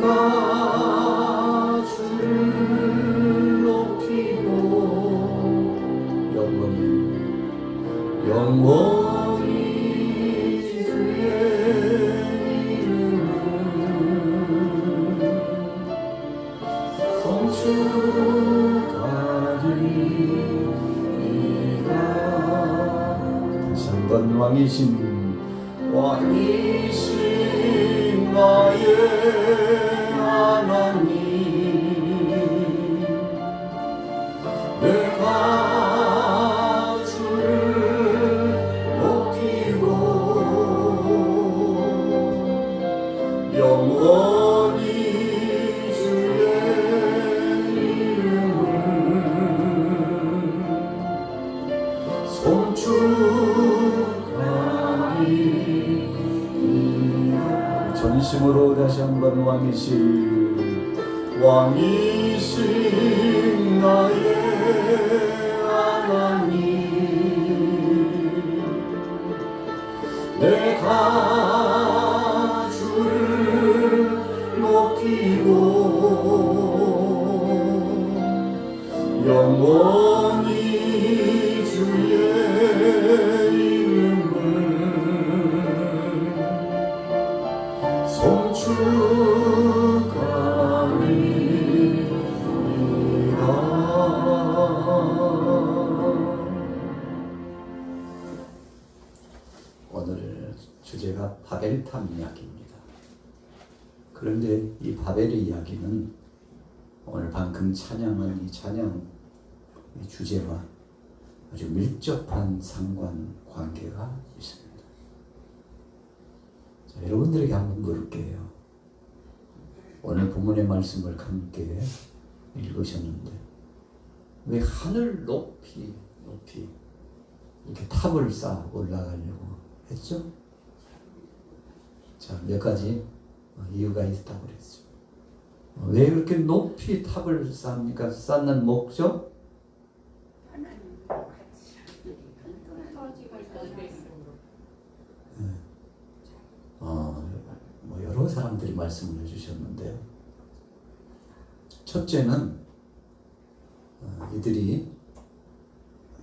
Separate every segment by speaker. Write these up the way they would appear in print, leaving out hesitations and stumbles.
Speaker 1: 내가 주를 높이고 영원히 주의 이름을 송축하리이다. 다시 한번 왕이신 나의 하나님, 내가 주를 높이고 영원히 주의 이름을 송축하리. 전심으로 다시 한번 왕이신 나의 하나님, 내가 주를 높이고 영원히 주의 이름을 송축하리이다. 오늘 주제가 바벨탑 이야기입니다. 그런데 이 바벨의 이야기는 오늘 방금 찬양한 이 찬양 이 주제와 아주 밀접한 상관관계가 있습니다. 자, 여러분들에게 한번 물을게요. 오늘 본문의 말씀을 함께 읽으셨는데 왜 하늘 높이 이렇게 탑을 쌓아 올라가려고 했죠? 자, 몇 가지 이유가 있다고 그랬죠. 왜 그렇게 높이 탑을 쌓습니까? 쌓는 목적? 뭐 여러 사람들이 말씀을 해주셨는데요. 첫째는 이들이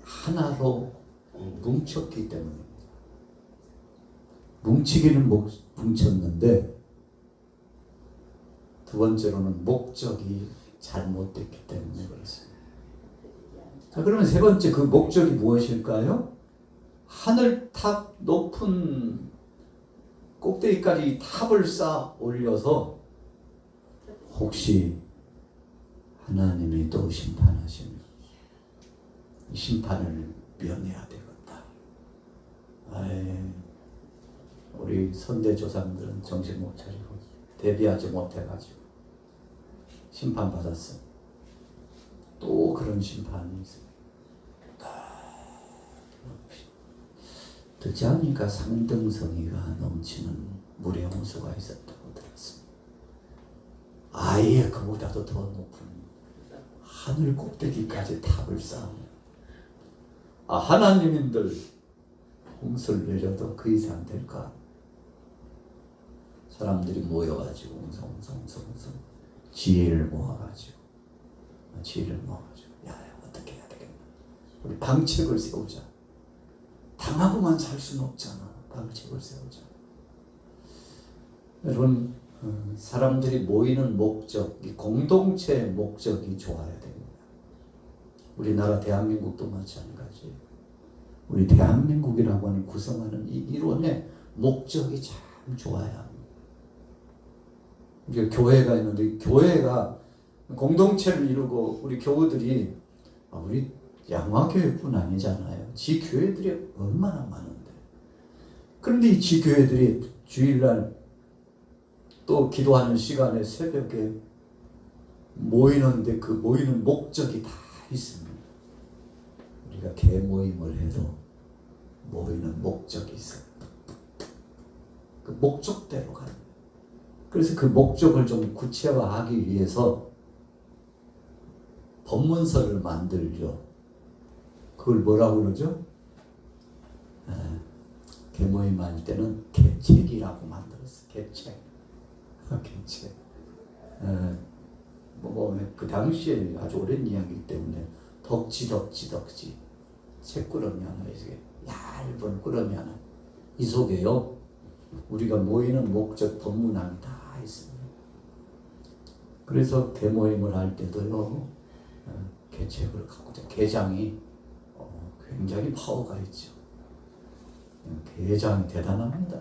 Speaker 1: 하나로 뭉쳤기 때문입니다. 뭉치기는 뭉쳤는데 두 번째로는 목적이 잘못됐기 때문에 그렇습니다. 자, 그러면 세 번째 그 목적이 무엇일까요? 하늘탑 높은 꼭대기까지 탑을 쌓아 올려서 혹시 하나님이 또 심판하시면 이 심판을 면해야 되겠다. 우리 선대조상들은 정신 못 차리고 대비하지 못해가지고 심판받았어. 또 그런 심판이 있습니다. 듣지 않으니까 상등성이가 넘치는 물의 홍수가 있었다고 들었습니다. 아예 그보다도 더 높은 하늘 꼭대기까지 탑을 쌓으면 하나님인들 홍수를 내려도 그 이상 될까? 사람들이 모여가지고 웅성웅성 지혜를 모아가지고 야 어떻게 해야 되겠나? 우리 방책을 세우자. 당하고만 살 수는 없잖아. 방책을 세우자. 여러분, 사람들이 모이는 목적, 이 공동체 목적이 좋아야 됩니다. 우리나라 대한민국도 마찬가지. 우리 대한민국이라고 하는 구성하는 이 일원의 목적이 참 좋아야 합니다. 우리가 교회가 있는데 교회가 공동체를 이루고 우리 교우들이 우리 양화교회뿐 아니잖아요. 지교회들이 얼마나 많은데. 그런데 이 지교회들이 주일날 또 기도하는 시간에 새벽에 모이는데 그 모이는 목적이 다 있습니다. 우리가 개모임을 해도 모이는 목적이 있어요. 그 목적대로 가는 거예요. 그래서 그 목적을 좀 구체화하기 위해서 법문서를 만들죠. 그걸 뭐라고 그러죠? 개모임 할 때는 개책이라고 만들었어요. 개책. 개책. 그 당시에 아주 오랜 이야기이기 때문에 덕지 새 꾸러미 하나 이게 얇은 꾸러미 하나 이 속에요 우리가 모이는 목적 법문함이 다 있습니다. 그래서 대모임을 할 때도요 개책을 갖고 개장이 굉장히 파워가 있죠. 개장이 대단합니다.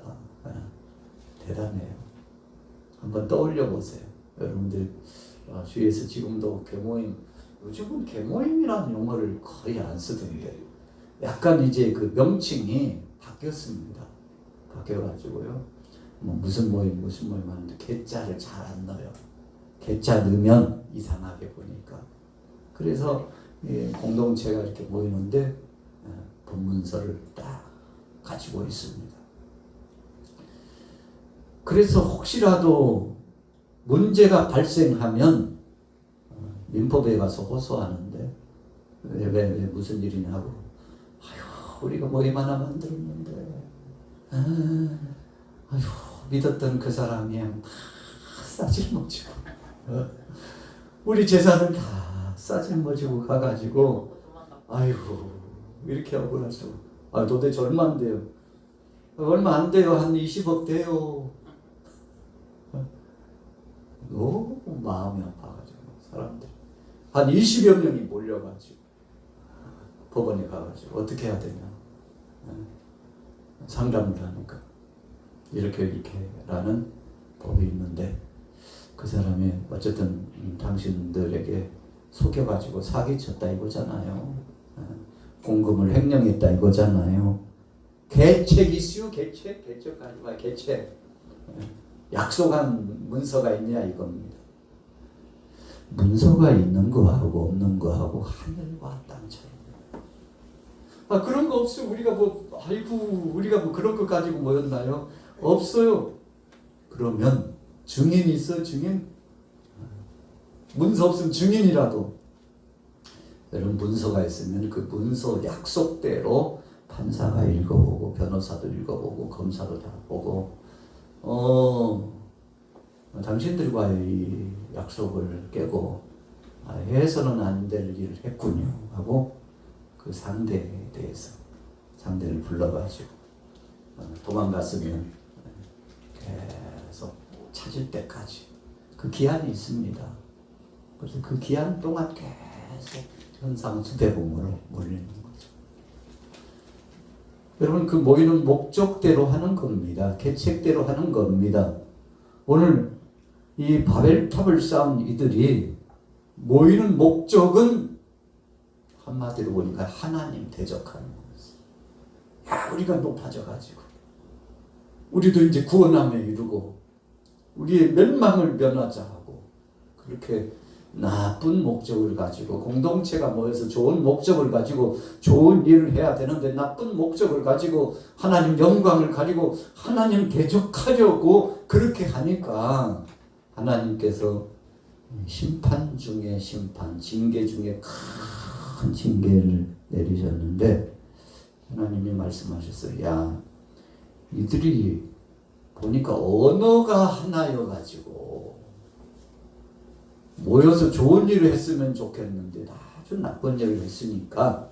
Speaker 1: 대단해요. 한번 떠올려 보세요. 여러분들 주위에서 지금도 개모임 요즘은 개모임이라는 용어를 거의 안 쓰던데 약간 이제 그 명칭이 바뀌었습니다. 바뀌어가지고요. 무슨 모임 하는데 개자를 잘 안 넣어요. 개자 넣으면 이상하게 보니까. 그래서 공동체가 이렇게 모이는데 법문서를 딱 가지고 있습니다. 그래서 혹시라도 문제가 발생하면 민법에 가서 호소하는데 왜 무슨 일이냐고 우리가 모임 하나 만들었는데 믿었던 그 사람이 다 싸질머지고 우리 재산은 다 싸질머지고 가가지고 이렇게 억울하죠. 도대체 얼마인데요? 얼마 안 돼요. 한 20억 돼요. 너무 마음이 아파가지고 사람들이 한 20여 명이 몰려가지고 법원에 가가지고 어떻게 해야 되냐 상담을 하니까 이렇게 라는 법이 있는데 그 사람이 어쨌든 당신들에게 속여가지고 사기쳤다 이거잖아요. 공금을 횡령했다 이거잖아요. 개책 이슈 개책까지 봐 개책 약속한 문서가 있냐 이겁니다. 문서가 있는 거하고 없는 거하고 하늘과 땅 차이입니다. 그런 거 없어요. 우리가 우리가 그런 거 가지고 모였나요? 없어요. 그러면 증인 있어 증인? 문서 없으면 증인이라도 여러분 문서가 있으면 그 문서 약속대로 판사가 읽어보고 변호사도 읽어보고 검사도 다 보고 당신들과의 이 약속을 깨고 해서는 안 될 일을 했군요 하고 그 상대에 대해서 상대를 불러가지고 도망갔으면 계속 찾을 때까지 그 기한이 있습니다. 그래서 그 기한 동안 계속 현상수배범으로 몰리는 거죠. 여러분 그 모이는 목적대로 하는 겁니다. 계책대로 하는 겁니다. 오늘 이 바벨탑을 쌓은 이들이 모이는 목적은 한마디로 보니까 하나님 대적하는 거였어요. 우리가 높아져가지고 우리도 이제 구원함에 이르고 우리의 멸망을 면하자 하고 그렇게 나쁜 목적을 가지고 공동체가 모여서 좋은 목적을 가지고 좋은 일을 해야 되는데 나쁜 목적을 가지고 하나님 영광을 가지고 하나님 대적하려고 그렇게 하니까 하나님께서 심판 중에 심판, 징계 중에 큰 징계를 내리셨는데 하나님이 말씀하셨어요. 야, 이들이 보니까 언어가 하나여가지고 모여서 좋은 일을 했으면 좋겠는데 아주 나쁜 일을 했으니까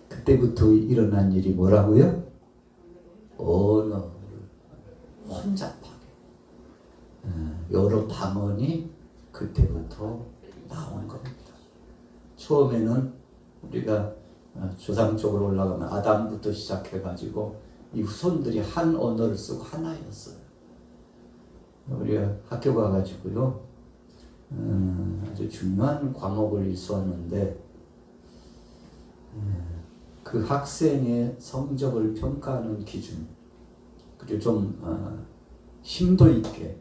Speaker 1: 그때부터 일어난 일이 뭐라고요? 언어를 혼잡하게 여러 방언이 그때부터 나온 겁니다. 처음에는 우리가 조상 쪽으로 올라가면 아담부터 시작해가지고 이 후손들이 한 언어를 쓰고 하나였어요. 우리가 학교 가가지고요 아주 중요한 과목을 이수하는데 그 학생의 성적을 평가하는 기준 그리고 좀 심도 있게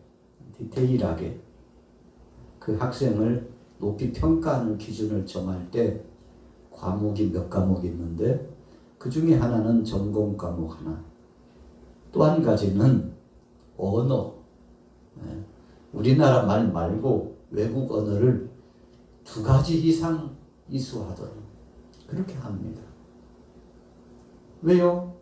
Speaker 1: 디테일하게 그 학생을 높이 평가하는 기준을 정할 때 과목이 몇 과목이 있는데 그 중에 하나는 전공 과목 하나, 또 한 가지는 언어. 우리나라 말 말고 외국 언어를 2가지 이상 이수하도록 그렇게 합니다. 왜요?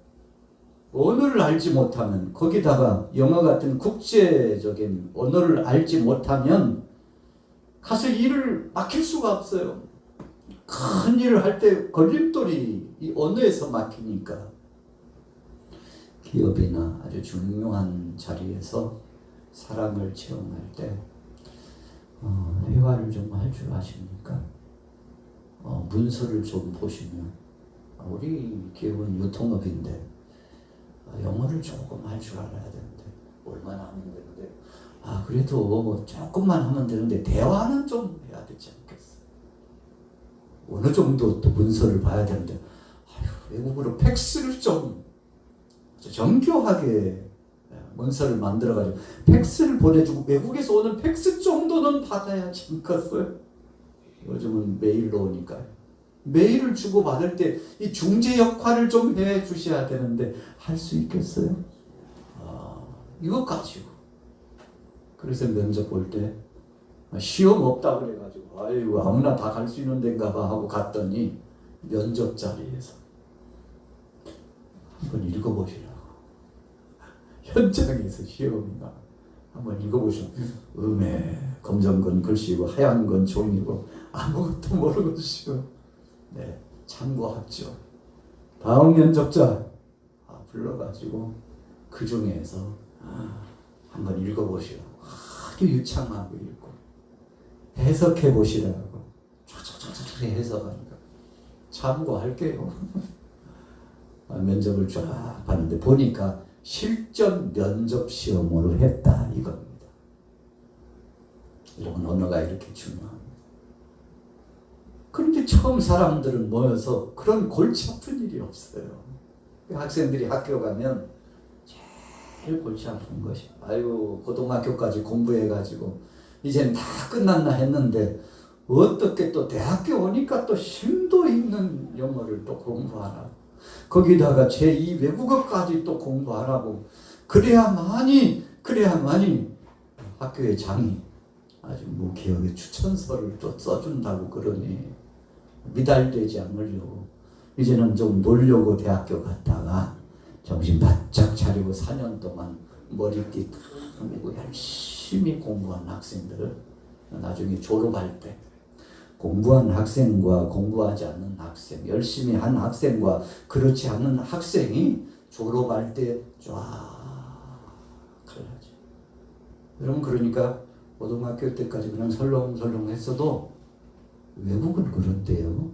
Speaker 1: 언어를 알지 못하면, 거기다가 영어 같은 국제적인 언어를 알지 못하면 가서 일을 맡길 수가 없어요. 큰 일을 할 때 걸림돌이 이 언어에서 막히니까. 기업이나 아주 중요한 자리에서 사람을 채용할 때 회화를 좀 할 줄 아십니까? 문서를 좀 보시면 우리 기업은 유통업인데 영어를 조금 할 줄 알아야 되는데 얼마나 하면 되는데 그래도 조금만 하면 되는데 대화는 좀 해야 되지 않겠어요? 어느 정도 또 문서를 봐야 되는데 외국으로 팩스를 좀 정교하게 문서를 만들어가지고 팩스를 보내주고 외국에서 오는 팩스 정도는 받아야지 않겠어요? 요즘은 메일로 오니까요. 메일을 주고받을 때 이 중재 역할을 좀 해주셔야 되는데 할 수 있겠어요? 이것 가지고. 그래서 면접 볼 때 시험 없다고 그래가지고 아이고 아무나 다 갈 수 있는 데인가 봐 하고 갔더니 면접 자리에서 한번 읽어보시라고. 현장에서 시험이나 한번 읽어보시라고. 검정 건 글씨고 하얀 건 종이고 아무것도 모르겠어요. 네, 참고합죠. 다음 면접자 불러가지고 그 중에서 한번 읽어보시라고. 아주 유창하고 읽고 해석해 보시라고. 쫙쫙쫙쫙 해석하니까 참고할게요. 면접을 쫙 봤는데 보니까 실전 면접 시험으로 했다 이겁니다. 이런 언어가 이렇게 중요합니다. 그런데 처음 사람들은 모여서 그런 골치 아픈 일이 없어요. 학생들이 학교 가면 제일 골치 아픈 것이 아이고 고등학교까지 공부해가지고 이제는 다 끝났나 했는데 어떻게 또 대학교 오니까 또 심도 있는 영어를 또 공부하라. 거기다가 제2 외국어까지 또 공부하라고. 그래야만이 학교의 장이 아주 기업의 추천서를 또 써준다고 그러니 미달되지 않으려고 이제는 좀 놀려고 대학교 갔다가 정신 바짝 차리고 4년 동안 머리띠 탁 하고 열심히 공부한 학생들을 나중에 졸업할 때 공부한 학생과 공부하지 않는 학생, 열심히 한 학생과 그렇지 않은 학생이 졸업할 때 쫙 갈라져. 여러분 그러니까 고등학교 때까지 그냥 설렁설렁 했어도 외국은 그런데요.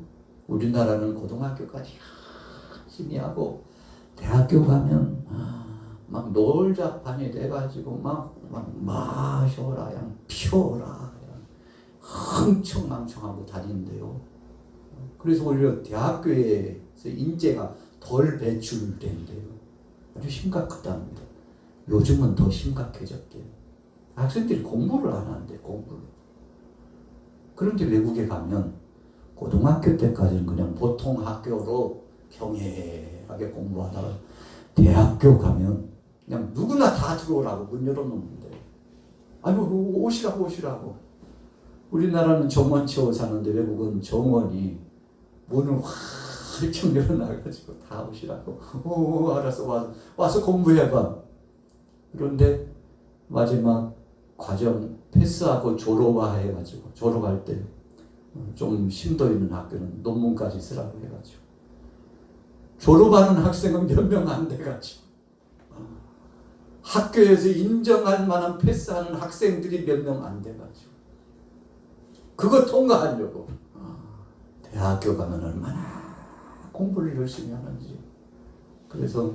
Speaker 1: 우리나라는 고등학교까지 열심히 하고 대학교 가면 막 놀자판이 돼가지고 막 마셔라, 그냥 피워라, 흥청망청하고 다니는데요. 그래서 오히려 대학교에서 인재가 덜 배출된대요. 아주 심각하답니다. 요즘은 더 심각해졌대요. 학생들이 공부를 안 한대, 공부를. 그런데 외국에 가면 고등학교 때까지는 그냥 보통 학교로 평행하게 공부하다가 대학교 가면 그냥 누구나 다 들어오라고 문 열어놓는데 아이고 오시라고. 우리나라는 정원 채워 사는데 외국은 정원이 문을 활짝 열어놔가지고 다 오시라고. 알았어 와서 공부해봐. 그런데 마지막 과정 패스하고 졸업해가지고 졸업할 때 좀 심도 있는 학교는 논문까지 쓰라고 해가지고 졸업하는 학생은 몇 명 안 돼가지고 학교에서 인정할 만한 패스하는 학생들이 몇 명 안 돼가지고 그거 통과하려고 대학교 가면 얼마나 공부를 열심히 하는지. 그래서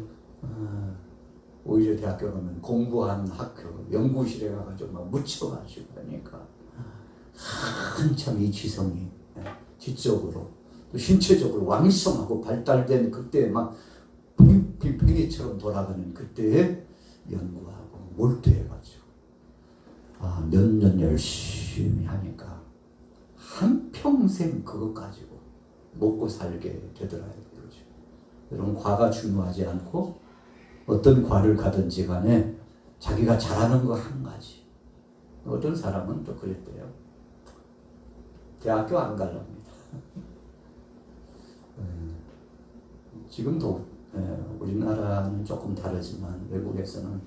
Speaker 1: 오히려 대학교 가면 공부한 학교 연구실에 가가지고 막 묻혀가지고 하니까 한참 이 지성이 지적으로 또 신체적으로 왕성하고 발달된 그때 막 팽이처럼 돌아가는 그때에 연구하고 몰두해가지고 몇 년 열심히 하니까 한평생 그것 가지고 먹고 살게 되더라고요. 여러분 과가 중요하지 않고 어떤 과를 가든지 간에 자기가 잘하는 거 한 가지. 어떤 사람은 또 그랬대요. 대학교 안 갈랍니다. 지금도 우리나라는 조금 다르지만 외국에서는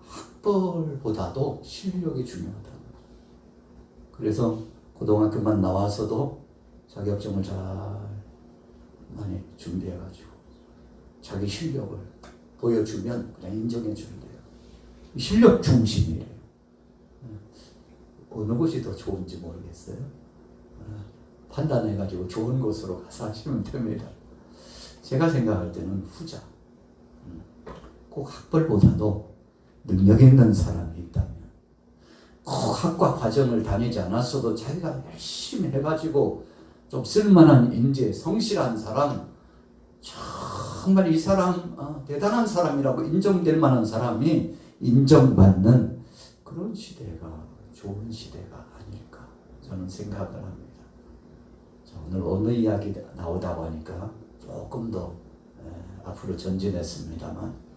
Speaker 1: 학벌보다도 실력이 중요하다. 그래서 고등학교만 나와서도 자격증을 잘 많이 준비해가지고 자기 실력을 보여주면 그냥 인정해 준대요. 실력 중심이에요. 어느 곳이 더 좋은지 모르겠어요. 판단해가지고 좋은 곳으로 가서 하시면 됩니다. 제가 생각할 때는 후자. 꼭 학벌보다도 능력 있는 사람이 있다면 꼭 학과 과정을 다니지 않았어도 자기가 열심히 해가지고 좀 쓸만한 인재, 성실한 사람, 정말 이 사람 대단한 사람이라고 인정될 만한 사람이 인정받는 그런 시대가 좋은 시대가 아닐까 저는 생각을 합니다. 자, 오늘 언어 이야기 나오다 보니까 조금 더 앞으로 전진했습니다만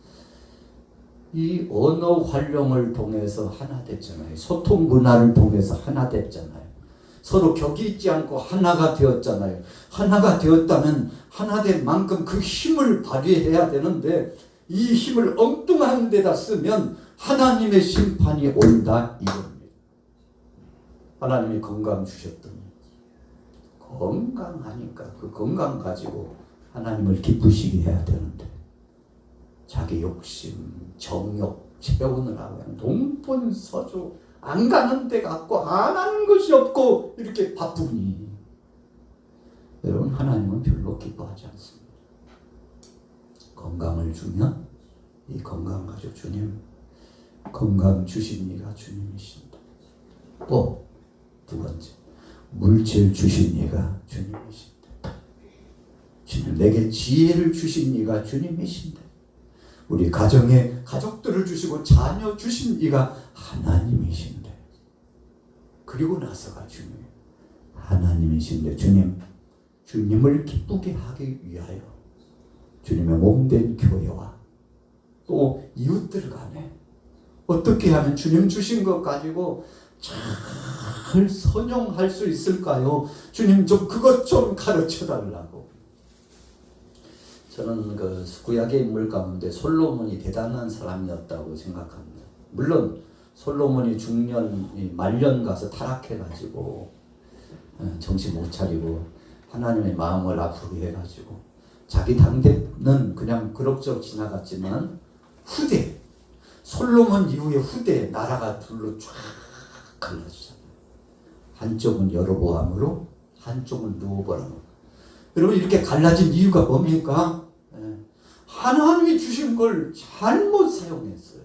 Speaker 1: 이 언어 활용을 통해서 하나 됐잖아요. 소통 문화를 통해서 하나 됐잖아요. 서로 격이 있지 않고 하나가 되었잖아요. 하나가 되었다면 하나 된 만큼 그 힘을 발휘해야 되는데 이 힘을 엉뚱한 데다 쓰면 하나님의 심판이 온다 이겁니다. 하나님이 건강 주셨더니 건강하니까 그 건강 가지고 하나님을 기쁘시게 해야 되는데 자기 욕심, 정욕 채우느라고 그냥 동분서주 안 가는 데 같고 안 하는 것이 없고 이렇게 바쁘니 여러분 하나님은 별로 기뻐하지 않습니다. 건강을 주면 이 건강 가지고 주님 건강 주신 이가 주님이신다. 또 두 번째 물질 주신 이가 주님이신다. 주님 내게 지혜를 주신 이가 주님이신다. 우리 가정에 가족들을 주시고 자녀 주신 이가 하나님이신데 그리고 나서가 중요해요. 하나님이신데 주님을 기쁘게 하기 위하여 주님의 몸된 교회와 또 이웃들 간에 어떻게 하면 주님 주신 것 가지고 잘 선용할 수 있을까요? 주님 좀 그것 좀 가르쳐 달라고. 저는 그 구약의 인물 가운데 솔로몬이 대단한 사람이었다고 생각합니다. 물론 솔로몬이 중년, 말년 가서 타락해가지고 정신 못 차리고 하나님의 마음을 아프게 해가지고 자기 당대는 그냥 그럭저럭 지나갔지만 후대 솔로몬 이후의 후대 나라가 둘로 쫙 갈라지잖아요. 한쪽은 여로보암으로 한쪽은 르호보암으로. 여러분 이렇게 갈라진 이유가 뭡니까? 하나님이 주신 걸 잘못 사용했어요.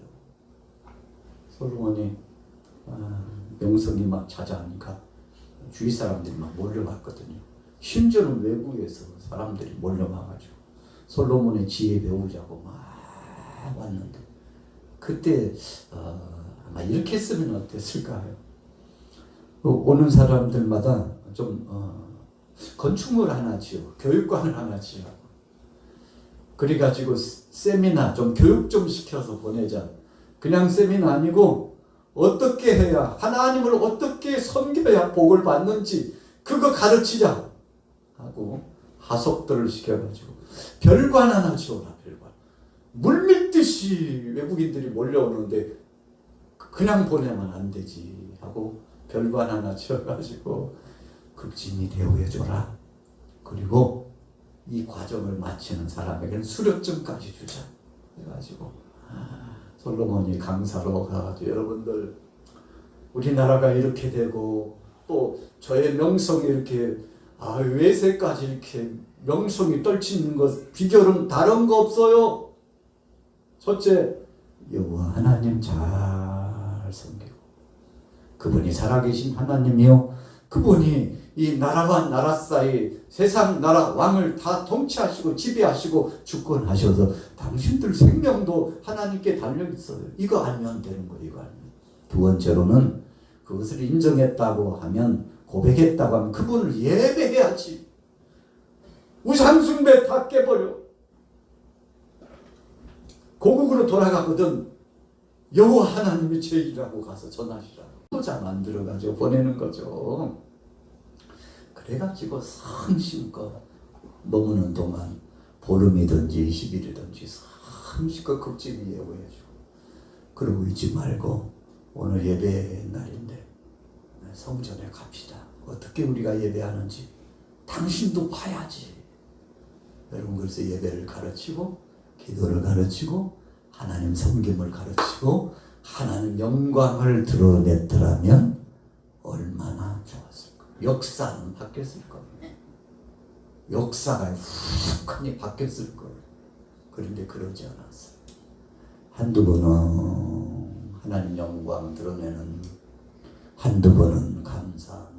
Speaker 1: 솔로몬이 명성이 막 자자하니까 주위 사람들이 막 몰려왔거든요. 심지어는 외국에서 사람들이 몰려와가지고 솔로몬의 지혜 배우자고 막 왔는데 그때 아마 이렇게 했으면 어땠을까요? 오는 사람들마다 좀 건축물 하나 지어 교육관을 하나 지어 그래가지고 세미나 좀 교육 좀 시켜서 보내자. 그냥 세미나 아니고 어떻게 해야 하나님을 어떻게 섬겨야 복을 받는지 그거 가르치자 하고 하석들을 시켜가지고 별관 하나 지어라. 별관. 물밀듯이 외국인들이 몰려오는데 그냥 보내면 안 되지 하고 별관 하나 지어가지고 급진이 대우해줘라. 그리고 이 과정을 마치는 사람에게는 수료증까지 주자 해가지고 솔로몬이 강사로 가가지고 여러분들 우리나라가 이렇게 되고 또 저의 명성이 이렇게 외세까지 이렇게 명성이 떨치는 것 비결은 다른 거 없어요. 첫째 여호와 하나님 잘 섬기고 그분이 살아계신 하나님이요 그분이 이 나라와 나라 사이 세상 나라 왕을 다 통치하시고 지배하시고 주권하셔서 당신들 생명도 하나님께 달려있어요. 이거 알면 되는 거예요. 이거 알면. 두 번째로는 그것을 인정했다고 하면 고백했다고 하면 그분을 예배해야지. 우상숭배 다 깨버려. 고국으로 돌아가거든 여호와 하나님이 제일이라고 가서 전하시라고 소자 만들어가지고 보내는 거죠. 그래가지고 성심껏 머무는 동안 보름이든지 20일이든지 30껏 극진히 예고해주고 그러고 있지 말고 오늘 예배 날인데 성전에 갑시다. 어떻게 우리가 예배하는지 당신도 봐야지. 여러분 그래서 예배를 가르치고 기도를 가르치고 하나님 섬김을 가르치고 하나님 영광을 드러냈더라면 얼마나 좋았을까. 역사는 바뀌었을 겁니다. 역사가 훅하니 바뀌었을 거예요. 그런데 그러지 않았어요. 한두 번은 하나님 영광 드러내는, 한두 번은 감사하는,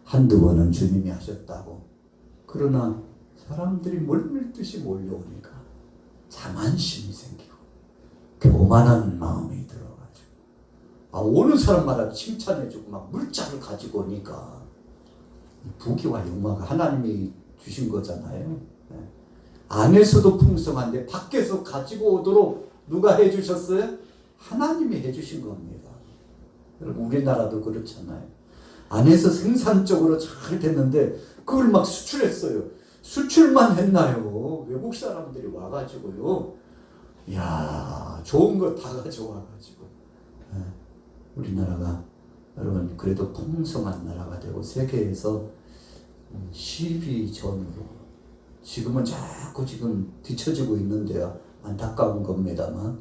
Speaker 1: 한두 번은 주님이 하셨다고. 그러나 사람들이 물밀듯이 몰려오니까 자만심이 생기고 교만한 마음이 들어가지고 오는 사람마다 칭찬해주고 막 물자를 가지고 오니까 부귀와 영화가 하나님이 주신 거잖아요. 안에서도 풍성한데 밖에서 가지고 오도록 누가 해주셨어요? 하나님이 해주신 겁니다. 여러분 우리나라도 그렇잖아요. 안에서 생산적으로 잘 됐는데 그걸 막 수출했어요. 수출만 했나요? 외국 사람들이 와가지고요. 이야 좋은 거 다 가져와가지고 우리나라가 여러분 그래도 풍성한 나라가 되고 세계에서 12전으로 지금은 자꾸 지금 뒤처지고 있는데요. 안타까운 겁니다만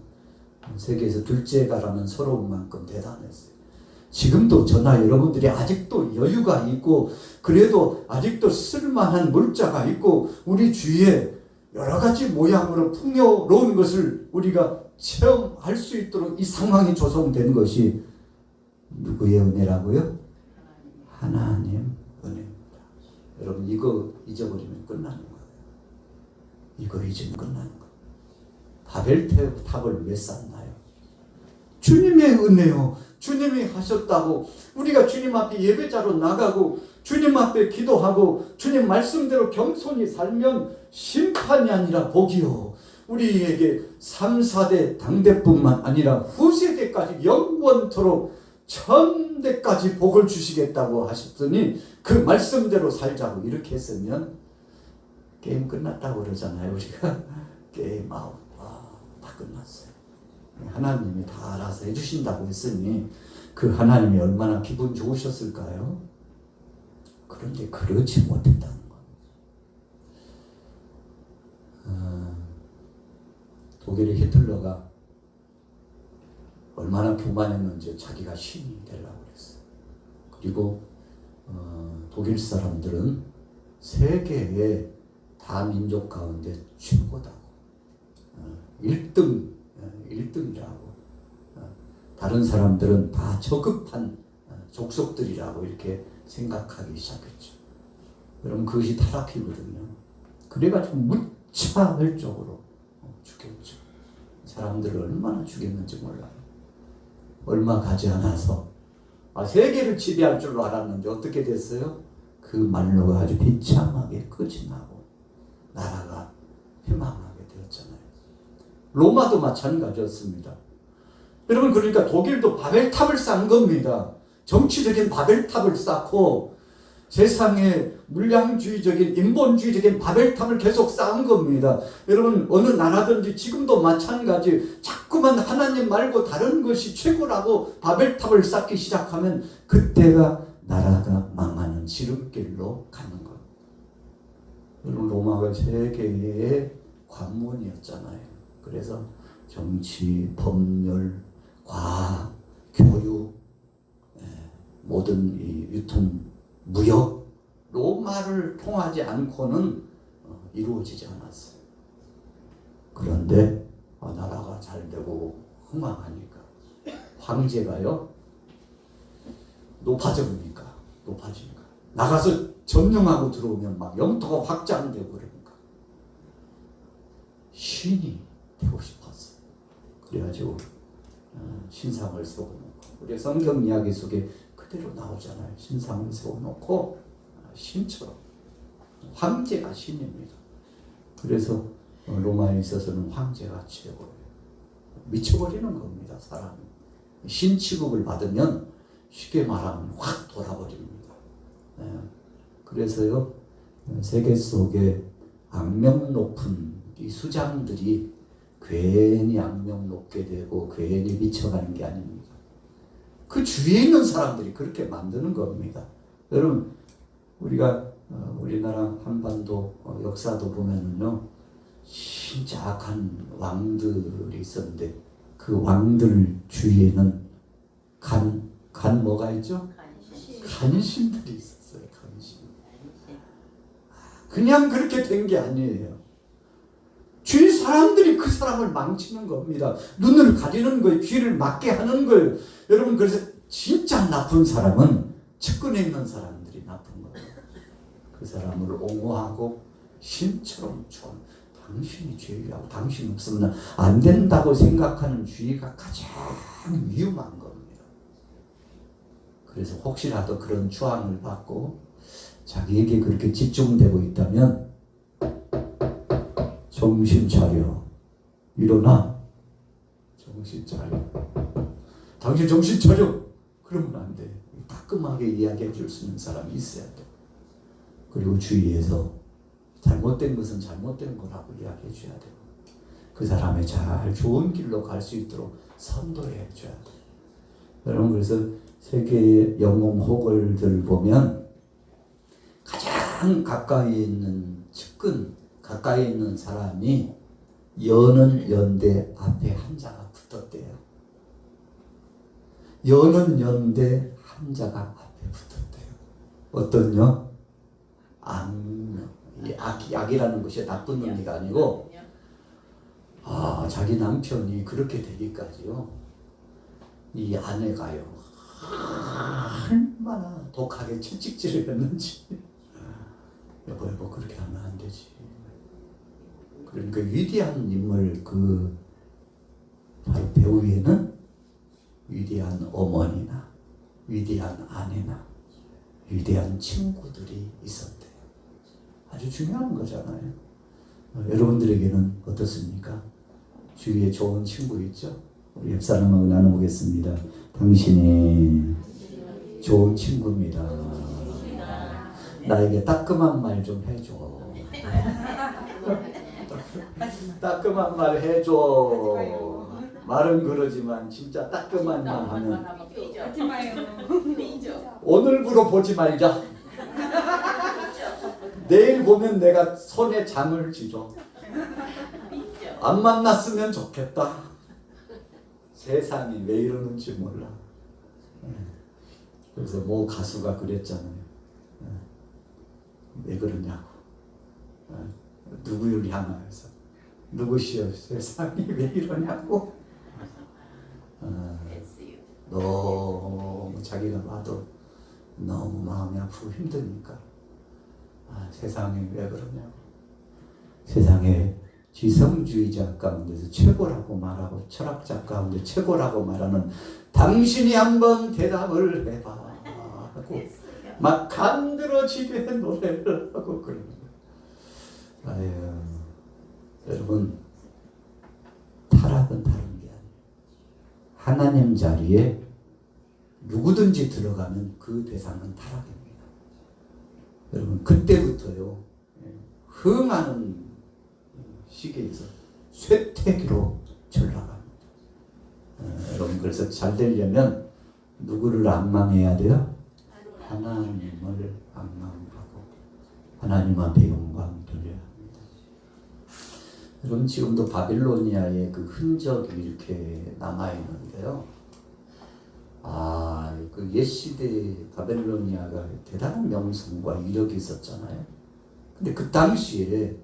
Speaker 1: 세계에서 둘째가라는 서러운 만큼 대단했어요. 지금도 저나 여러분들이 아직도 여유가 있고 그래도 아직도 쓸만한 물자가 있고 우리 주위에 여러 가지 모양으로 풍요로운 것을 우리가 체험할 수 있도록 이 상황이 조성된 것이 누구의 은혜라고요? 하나님 은혜입니다. 여러분 이거 잊어버리면 끝나는 거예요. 이거 잊으면 끝나는 거예요. 바벨탑을 왜 쌓나요? 주님의 은혜요. 주님이 하셨다고 우리가 주님 앞에 예배자로 나가고 주님 앞에 기도하고 주님 말씀대로 겸손히 살면 심판이 아니라 복이요. 우리에게 3, 4대 당대뿐만 아니라 후세대까지 영원토록 천대까지 복을 주시겠다고 하셨더니 그 말씀대로 살자고 이렇게 했으면 게임 끝났다고 그러잖아요. 우리가 게임 아웃. 다 끝났어요. 하나님이 다 알아서 해주신다고 했으니 그 하나님이 얼마나 기분 좋으셨을까요? 그런데 그러지 못했다는 거예요. 독일의 히틀러가 얼마나 교만했는지 자기가 신이 되려고 그랬어요. 그리고 독일 사람들은 세계의 다민족 가운데 최고다고 1등이라고 다른 사람들은 다 저급한 족속들이라고 이렇게 생각하기 시작했죠. 여러분 그것이 타락이거든요. 그래가지고 무차별적으로 죽였죠. 사람들을 얼마나 죽였는지 몰라요. 얼마 가지 않아서 세계를 지배할 줄 알았는데 어떻게 됐어요? 그 말로가 아주 비참하게 끝이 나고 나라가 회망하게 되었잖아요. 로마도 마찬가지였습니다. 여러분 그러니까 독일도 바벨탑을 쌓은 겁니다. 정치적인 바벨탑을 쌓고 세상에 물량주의적인 인본주의적인 바벨탑을 계속 쌓은 겁니다. 여러분 어느 나라든지 지금도 마찬가지 자꾸만 하나님 말고 다른 것이 최고라고 바벨탑을 쌓기 시작하면 그때가 나라가 망하는 지름길로 가는 겁니다. 여러분 로마가 세계의 관문이었잖아요. 그래서 정치, 법률, 과학, 교육, 모든 이 유통, 무역, 로마를 통하지 않고는 이루어지지 않았어요. 그런데 나라가 잘 되고 흥망하니까 황제가요 높아지니까 나가서 점령하고 들어오면 막 영토가 확장되고 그러니까 신이 되고 싶었어요. 그래가지고 신상을 세워놓고 우리 성경 이야기 속에 그대로 나오잖아요. 신상을 세워놓고 신처럼 황제가 신입니다. 그래서 로마에 있어서는 황제가 최고예요. 미쳐버리는 겁니다. 사람이 신 취급을 받으면 쉽게 말하면 확 돌아버립니다. 그래서요 세계 속에 악명 높은 이 수장들이 괜히 악명 높게 되고 괜히 미쳐가는 게 아닙니다. 그 주위에 있는 사람들이 그렇게 만드는 겁니다. 여러분, 우리가 우리나라 한반도 역사도 보면은요, 진짜 악한 왕들이 있었는데 그 왕들 주위에는 간 뭐가 있죠? 간신들이 있었어요. 간신. 그냥 그렇게 된 게 아니에요. 주위 사람들이 그 사람을 망치는 겁니다. 눈을 가리는 거예요. 귀를 막게 하는 거예요. 여러분, 그래서 진짜 나쁜 사람은 측근에 있는 사람들이 나쁜 거예요. 그 사람을 옹호하고 신처럼 좋아하는, 당신이 죄라고, 당신 없으면 안 된다고 생각하는 주의가 가장 위험한 겁니다. 그래서 혹시라도 그런 추앙을 받고 자기에게 그렇게 집중되고 있다면 정신 차려. 일어나. 정신 차려. 당신 정신 차려. 그러면 안 돼. 따끔하게 이야기해 줄 수 있는 사람이 있어야 돼. 그리고 주위에서 잘못된 것은 잘못된 거라고 이야기해 줘야 되고, 그 사람이 잘 좋은 길로 갈 수 있도록 선도해 줘야 돼. 여러분, 그래서 세계의 영웅 호걸들 보면 가장 가까이 있는 측근, 가까이 있는 사람이 여는 연대 앞에 한자가 붙었대요. 여는 연대 한자가 앞에 붙었대요. 어떤요? 악명. 이 악이라는 것이 나쁜 의미가 아니고, 자기 남편이 그렇게 되기까지요, 이 아내가요, 얼마나 독하게 채찍질을 했는지. 여보, 그렇게 하면 안 되지. 그러니까 위대한 인물, 바로 배우에는 위대한 어머니나 위대한 아내나 위대한 친구들이 있었대요. 아주 중요한 거잖아요. 여러분들에게는 어떻습니까? 주위에 좋은 친구 있죠? 우리 옆 사람하고 나눠보겠습니다. 당신이 좋은 친구입니다. 나에게 따끔한 말 좀 해줘. 따끔한 말 해줘. 말은 그러지만 진짜 따끔한 말 하면 오늘부로 보지 말자. 내일 보면 내가 손에 잠을 쥐죠. 안 만났으면 좋겠다. 세상이 왜 이러는지 몰라. 그래서 모 가수가 그랬잖아요. 왜 그러냐고. 누구를 향하여서. 누구시여, 세상이 왜 이러냐고. 너무 자기가 봐도 너무 마음이 아프고 힘드니까. 세상에 왜 그러냐고. 세상에 지성주의자 가운데서 최고라고 말하고 철학자 가운데 최고라고 말하는 당신이 한번 대답을 해봐 하고 막 간드러지게 노래를 하고 그러는 거예요. 여러분, 타락은 다른 게 아니에요. 하나님 자리에 누구든지 들어가면 그 대상은 타락입니다. 여러분, 그때부터요, 흥하는 시기에서 쇠퇴기로 전락합니다. 여러분, 그래서 잘 되려면 누구를 앙망해야 돼요? 하나님을 앙망하고 하나님 앞에 영광 돌려야 합니다. 여러분, 지금도 바빌로니아의 그 흔적이 이렇게 남아있는데요. 그 옛시대 바빌로니아가 대단한 명성과 이력이 있었잖아요. 근데 그 당시에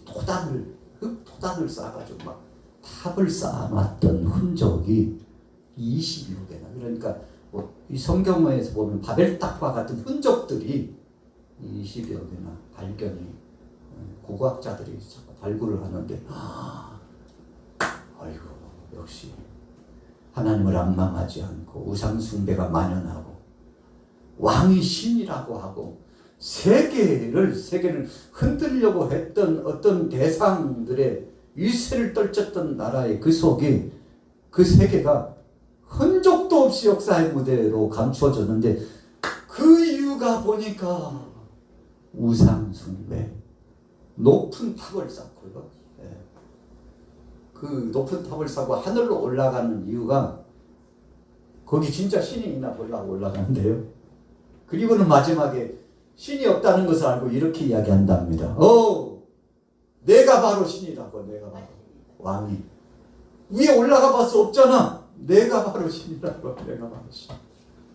Speaker 1: 흙토단을 쌓아가지고 막 탑을 쌓아놨던 흔적이 20여 개나. 그러니까 이 성경에서 보면 바벨탑과 같은 흔적들이 20여 개나 발견이, 고고학자들이 자꾸 발굴을 하는데, 아이고, 역시 하나님을 앙망하지 않고 우상 숭배가 만연하고 왕이 신이라고 하고 세계를 흔들려고 했던 어떤 대상들의 위세를 떨쳤던 나라의 그 속에 그 세계가 흔적도 없이 역사의 무대로 감추어졌는데, 그 이유가 보니까 우상 숭배, 높은 탑을 쌓고요. 예. 그 높은 탑을 쌓고 하늘로 올라가는 이유가 거기 진짜 신이 있나 보려고 올라가는데요. 그리고는 마지막에 신이 없다는 것을 알고 이렇게 이야기한답니다. 내가 바로 신이라고. 내가 바로 왕이. 위에 올라가 봐서 없잖아. 내가 바로 신이라고. 내가 바로 신.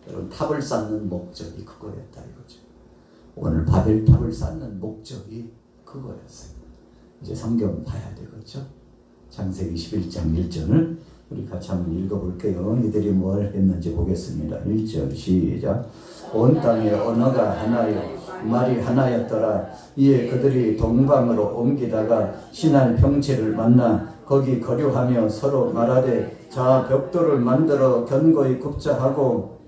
Speaker 1: 여러분, 탑을 쌓는 목적이 그거였다 이거죠. 오늘 바벨탑을 쌓는 목적이 그거였어요. 이제 성경 봐야 되겠죠. 창세기 11장 1절을 우리 같이 한번 읽어볼게요. 이들이 뭘 했는지 보겠습니다. 1절 시작. 온 땅의 언어가 하나요 말이 하나였더라. 이에 그들이 동방으로 옮기다가 신할 평지를 만나 거기 거류하며 서로 말하되 자 벽돌을 만들어 견고히 굽자 하고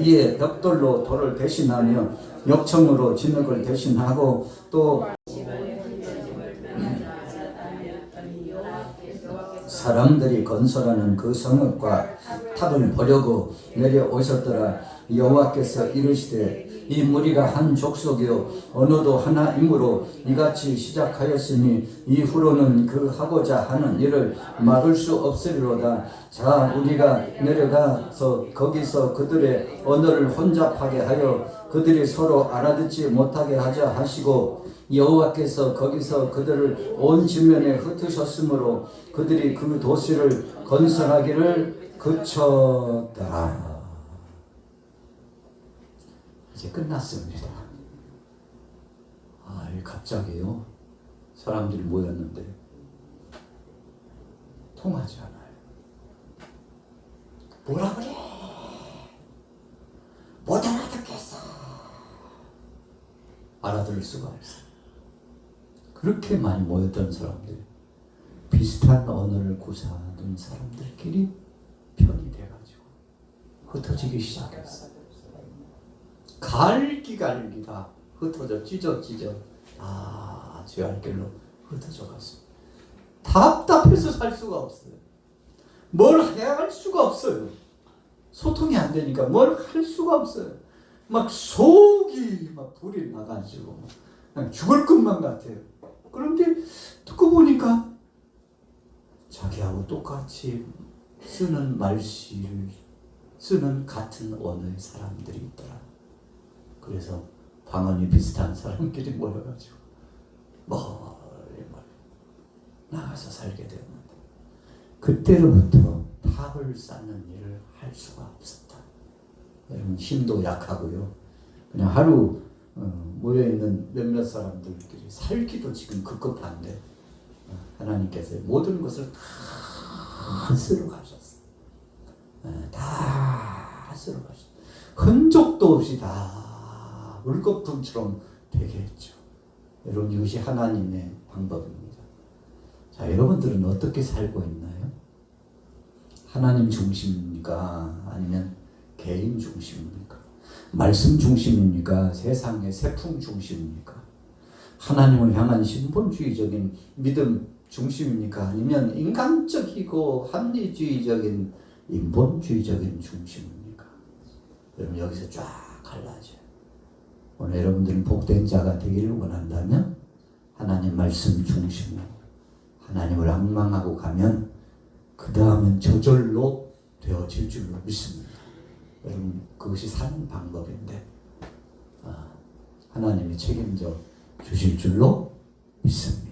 Speaker 1: 이에 벽돌로 돌을 대신하며 역청으로 진흙을 대신하고 또 사람들이 건설하는 그 성읍과 탑을 보려고 내려오셨더라. 여호와께서 이르시되 이 무리가 한 족속이요 언어도 하나이므로 이같이 시작하였으니 이후로는 그 하고자 하는 일을 막을 수 없으리로다. 자 우리가 내려가서 거기서 그들의 언어를 혼잡하게 하여 그들이 서로 알아듣지 못하게 하자 하시고 여호와께서 거기서 그들을 온 지면에 흩으셨으므로 그들이 그 도시를 건설하기를 그쳤다. 이제 끝났습니다. 갑자기요. 사람들이 모였는데 통하지 않아요. 뭐라 그래? 못 알아듣겠어. 알아들을 수가 없어요. 그렇게 많이 모였던 사람들, 비슷한 언어를 구사하던 사람들끼리 편이 돼가지고 흩어지기 시작했어요. 갈기갈기다 흩어져 찢어 죄할 길로 흩어져 갔습니다. 답답해서 살 수가 없어요. 뭘 해야 할 수가 없어요. 소통이 안 되니까 뭘 할 수가 없어요. 막 속이 막 불이 나가지고 그냥 죽을 것만 같아요. 그런데 듣고 보니까 자기하고 똑같이 쓰는 말씨를 쓰는 같은 언어의 사람들이 있더라. 그래서 방언이 비슷한 사람끼리 모여가지고 멀리 나가서 살게 되었는데 그때로부터 탑을 쌓는 일을 할 수가 없었다. 여러분 힘도 약하고요. 그냥 하루 모여있는 몇몇 사람들끼리 살기도 지금 급급한데 하나님께서 모든 것을 다 쓸어 가셨어요. 다 쓸어 가셨어요. 흔적도 없이 다 물거품처럼 되게 했죠. 여러분 이것이 하나님의 방법입니다. 자, 여러분들은 어떻게 살고 있나요? 하나님 중심입니까? 아니면 개인 중심입니까? 말씀 중심입니까? 세상의 세풍 중심입니까? 하나님을 향한 신본주의적인 믿음 중심입니까? 아니면 인간적이고 합리주의적인 인본주의적인 중심입니까? 여러분 여기서 쫙 갈라져요. 오늘 여러분들은 복된 자가 되기를 원한다면 하나님 말씀 중심으로 하나님을 앙망하고 가면 그 다음은 저절로 되어질 줄로 믿습니다. 여러분 그것이 사는 방법인데 하나님이 책임져 주실 줄로 믿습니다.